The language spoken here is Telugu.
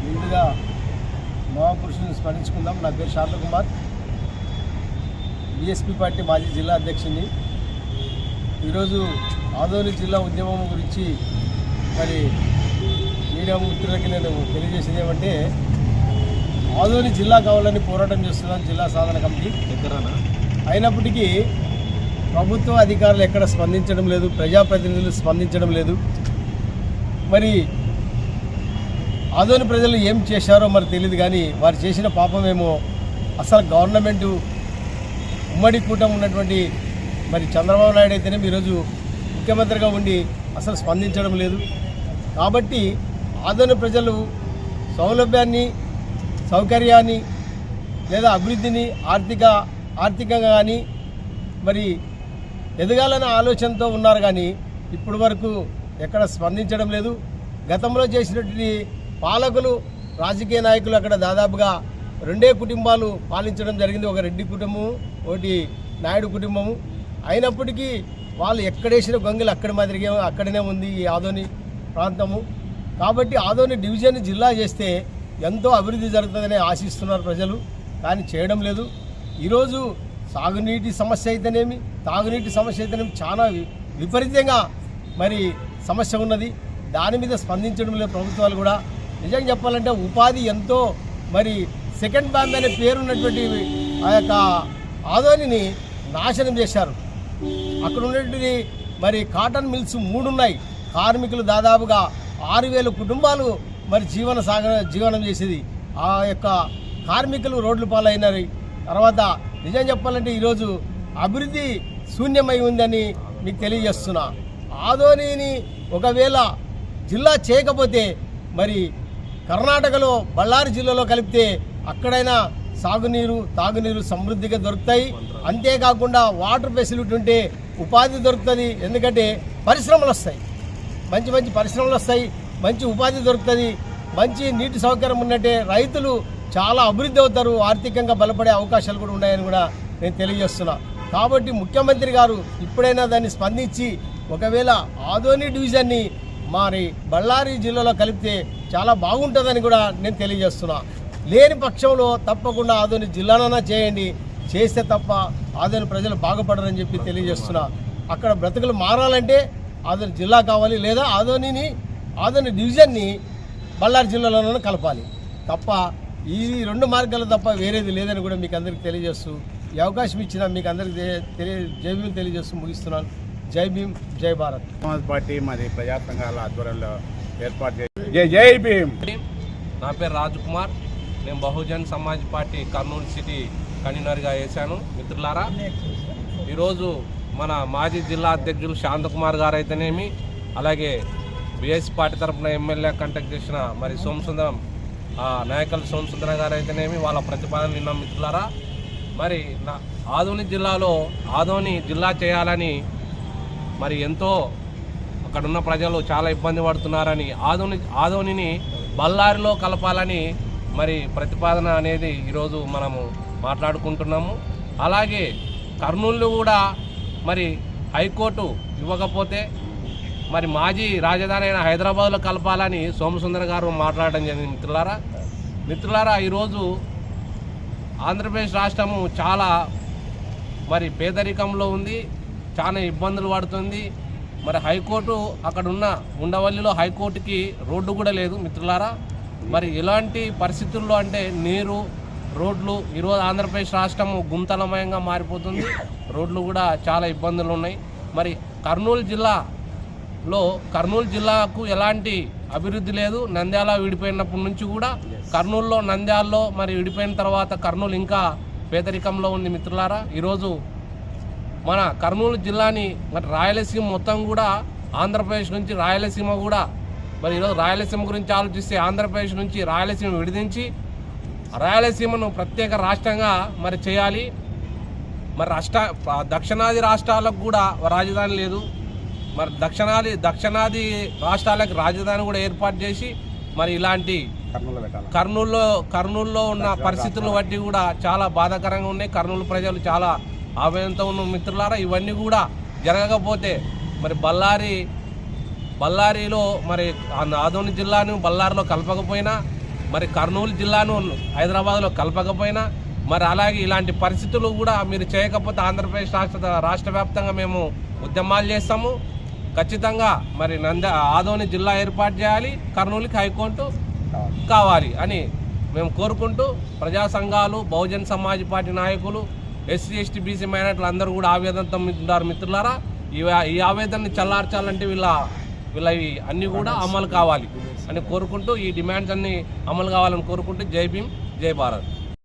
ముందుగా మహాపురుషుని స్మరించుకుందాం. నా పేరు శాంతకుమార్, బీఎస్పీ పార్టీ మాజీ జిల్లా అధ్యక్షుని. ఈరోజు ఆదోని జిల్లా ఉద్యమం గురించి మరి మీడియా మిత్రులకి నేను తెలియజేసేది ఏమంటే, ఆదోని జిల్లా కావాలని పోరాటం చేస్తున్నాను జిల్లా సాధన కమిటీ. అయినప్పటికీ ప్రభుత్వ అధికారులు ఎక్కడ స్పందించడం లేదు, ప్రజాప్రతినిధులు స్పందించడం లేదు. మరి ఆదోని ప్రజలు ఏం చేశారో మరి తెలియదు, కానీ వారు చేసిన పాపమేమో అసలు గవర్నమెంటు ఉమ్మడి కూటమి ఉన్నటువంటి మరి చంద్రబాబు నాయుడు అయితేనే ఈరోజు ముఖ్యమంత్రిగా ఉండి అసలు స్పందించడం లేదు. కాబట్టి ఆదోని ప్రజలు సౌలభ్యాన్ని, సౌకర్యాన్ని లేదా అభివృద్ధిని ఆర్థికంగా కానీ మరి ఎదగాలనే ఆలోచనతో ఉన్నారు, కానీ ఇప్పటి వరకు ఎక్కడ స్పందించడం లేదు. గతంలో చేసినటువంటి పాలకులు, రాజకీయ నాయకులు అక్కడ దాదాపుగా 2 కుటుంబాలు పాలించడం జరిగింది. ఒక రెడ్డి కుటుంబము, ఒకటి నాయుడు కుటుంబము. అయినప్పటికీ వాళ్ళు ఎక్కడేసిన గొంగలు అక్కడనే ఉంది ఈ ఆదోని ప్రాంతము. కాబట్టి ఆదోని డివిజన్ జిల్లా చేస్తే ఎంతో అభివృద్ధి జరుగుతుందని ఆశిస్తున్నారు ప్రజలు, కానీ చేయడం లేదు. ఈరోజు సాగునీటి సమస్య అయితేనేమి, తాగునీటి సమస్య అయితేనేమి చాలా విపరీతంగా మరి సమస్య ఉన్నది. దాని మీద స్పందించడం లేదు ప్రభుత్వాలు కూడా. నిజంగా చెప్పాలంటే ఉపాధి ఎంతో మరి సెకండ్ బ్యాంక్ అనే పేరున్నటువంటి ఆ యొక్క ఆదోనిని నాశనం చేశారు. అక్కడ ఉన్నటువంటి మరి కాటన్ మిల్స్ 3 ఉన్నాయి. కార్మికులు దాదాపుగా 6,000 కుటుంబాలు మరి జీవనం చేసేది. ఆ యొక్క కార్మికులు రోడ్ల పాలైనారు. తర్వాత నిజం చెప్పాలంటే ఈరోజు అభివృద్ధి శూన్యమై ఉందని మీకు తెలియజేస్తున్నా. ఆదోనిని ఒకవేళ జిల్లా చేయకపోతే మరి కర్ణాటకలో బళ్ళారి జిల్లాలో కలిపితే అక్కడైనా సాగునీరు, తాగునీరు సమృద్ధిగా దొరుకుతాయి. అంతేకాకుండా వాటర్ ఫెసిలిటీ ఉంటే ఉపాధి దొరుకుతుంది. ఎందుకంటే పరిశ్రమలు వస్తాయి, మంచి పరిశ్రమలు వస్తాయి, మంచి ఉపాధి దొరుకుతుంది. మంచి నీటి సౌకర్యం ఉన్నట్టే రైతులు చాలా అభివృద్ధి అవుతారు, ఆర్థికంగా బలపడే అవకాశాలు కూడా ఉన్నాయని కూడా నేను తెలియజేస్తున్నా. కాబట్టి ముఖ్యమంత్రి గారు ఇప్పుడైనా దాన్ని స్పందించి ఒకవేళ ఆదోని డివిజన్ని మరి బళ్ళారి జిల్లాలో కలిపితే చాలా బాగుంటుందని కూడా నేను తెలియజేస్తున్నా. లేని పక్షంలో తప్పకుండా ఆదోని జిల్లానైనా చేయండి, చేస్తే తప్ప ఆదోని ప్రజలు బాగుపడరని చెప్పి తెలియజేస్తున్నా. అక్కడ బ్రతుకులు మారాలంటే ఆదోని జిల్లా కావాలి, లేదా ఆదోని డివిజన్ని బళ్ళారి జిల్లాలోనూ కలపాలి. తప్ప ఈ 2 మార్గాలు తప్ప వేరేది లేదని కూడా మీకు అందరికీ తెలియజేస్తూ, ఈ అవకాశం ఇచ్చిన మీకు అందరికీ జై భీమ్ తెలియజేస్తూ ముగిస్తున్నాను. జై భీమ్, జై భారత్. సమాజ్ పార్టీ మరి ప్రజా సంఘాల ఆధ్వర్యంలో ఏర్పాటు చేసి జై భీమ్. నా పేరు రాజకుమార్, నేను బహుజన్ సమాజ్ పార్టీ కర్నూలు సిటీ కన్వీనర్గా వేశాను. మిత్రులారా, ఈరోజు మన మాజీ జిల్లా అధ్యక్షులు శాంతకుమార్ గారు అయితేనేమి, అలాగే బీఎస్పీ పార్టీ తరఫున ఎమ్మెల్యే కంటెక్ట్ చేసిన మరి నాయకులు సోమసుందర గారు అయితేనేమి, వాళ్ళ ప్రతిపాదన విన్నాం. మిత్రులారా, మరి ఆదోని జిల్లాలో ఆదోని జిల్లా చేయాలని మరి ఎంతో అక్కడున్న ప్రజలు చాలా ఇబ్బంది పడుతున్నారని, ఆదోనిని బళ్ళారిలో కలపాలని మరి ప్రతిపాదన అనేది ఈరోజు మనము మాట్లాడుకుంటున్నాము. అలాగే కర్నూలు కూడా మరి హైకోర్టు ఇవ్వకపోతే మరి మాజీ రాజధాని అయిన హైదరాబాద్లో కలపాలని సోమసుందర గారు మాట్లాడడం జరిగింది. మిత్రులారా, ఈరోజు ఆంధ్రప్రదేశ్ రాష్ట్రము చాలా మరి పేదరికంలో ఉంది, చాలా ఇబ్బందులు పడుతుంది. మరి హైకోర్టు అక్కడున్న ఉండవల్లిలో హైకోర్టుకి రోడ్డు కూడా లేదు. మిత్రులారా, మరి ఇలాంటి పరిస్థితుల్లో అంటే నీరు, రోడ్లు, ఈరోజు ఆంధ్రప్రదేశ్ రాష్ట్రము గుంతలమయంగా మారిపోతుంది. రోడ్లు కూడా చాలా ఇబ్బందులు ఉన్నాయి. మరి కర్నూలు జిల్లాకు ఎలాంటి అభివృద్ధి లేదు. నంద్యాల విడిపోయినప్పటి నుంచి కూడా నంద్యాలలో మరి విడిపోయిన తర్వాత కర్నూలు ఇంకా పేదరికంలో ఉంది. మిత్రులారా, ఈరోజు మన కర్నూలు జిల్లాని మరి రాయలసీమ మొత్తం కూడా ఆంధ్రప్రదేశ్ నుంచి రాయలసీమ కూడా మరి ఈరోజు రాయలసీమ గురించి ఆలోచిస్తే ఆంధ్రప్రదేశ్ నుంచి రాయలసీమ విడిదించి రాయలసీమను ప్రత్యేక రాష్ట్రంగా మరి చేయాలి. మరి దక్షిణాది రాష్ట్రాలకు కూడా రాజధాని లేదు. మరి దక్షిణాది రాష్ట్రాలకు రాజధాని కూడా ఏర్పాటు చేసి మరి ఇలాంటి కర్నూలులో ఉన్న పరిస్థితులను బట్టి కూడా చాలా బాధాకరంగా ఉన్నాయి. కర్నూలు ప్రజలు చాలా ఆవేదనతో ఉన్న. మిత్రులారా, ఇవన్నీ కూడా జరగకపోతే మరి బళ్ళారి బళ్ళారిలో మరి ఆదోని జిల్లాను బళ్ళారిలో కలపకపోయినా, మరి కర్నూలు జిల్లాను హైదరాబాద్లో కలపకపోయినా, మరి అలాగే ఇలాంటి పరిస్థితులు కూడా మీరు చేయకపోతే ఆంధ్రప్రదేశ్ రాష్ట్ర వ్యాప్తంగా మేము ఉద్యమాలు చేస్తాము. ఖచ్చితంగా మరి ఆదోని జిల్లా ఏర్పాటు చేయాలి, కర్నూలుకి హైకోర్టు కావాలి అని మేము కోరుకుంటూ ప్రజా సంఘాలు, బహుజన్ సమాజ్ పార్టీ నాయకులు, ఎస్సీ ఎస్టీ బీసీ మైనార్టీలు అందరూ కూడా ఆవేదనతో ఉన్నారు. మిత్రులారా, ఈ ఆవేదనని చల్లార్చాలంటే వీళ్ళ అన్నీ కూడా అమలు కావాలి అని కోరుకుంటూ, ఈ డిమాండ్స్ అన్నీ అమలు కావాలని కోరుకుంటూ జై భీమ్, జై భారత్.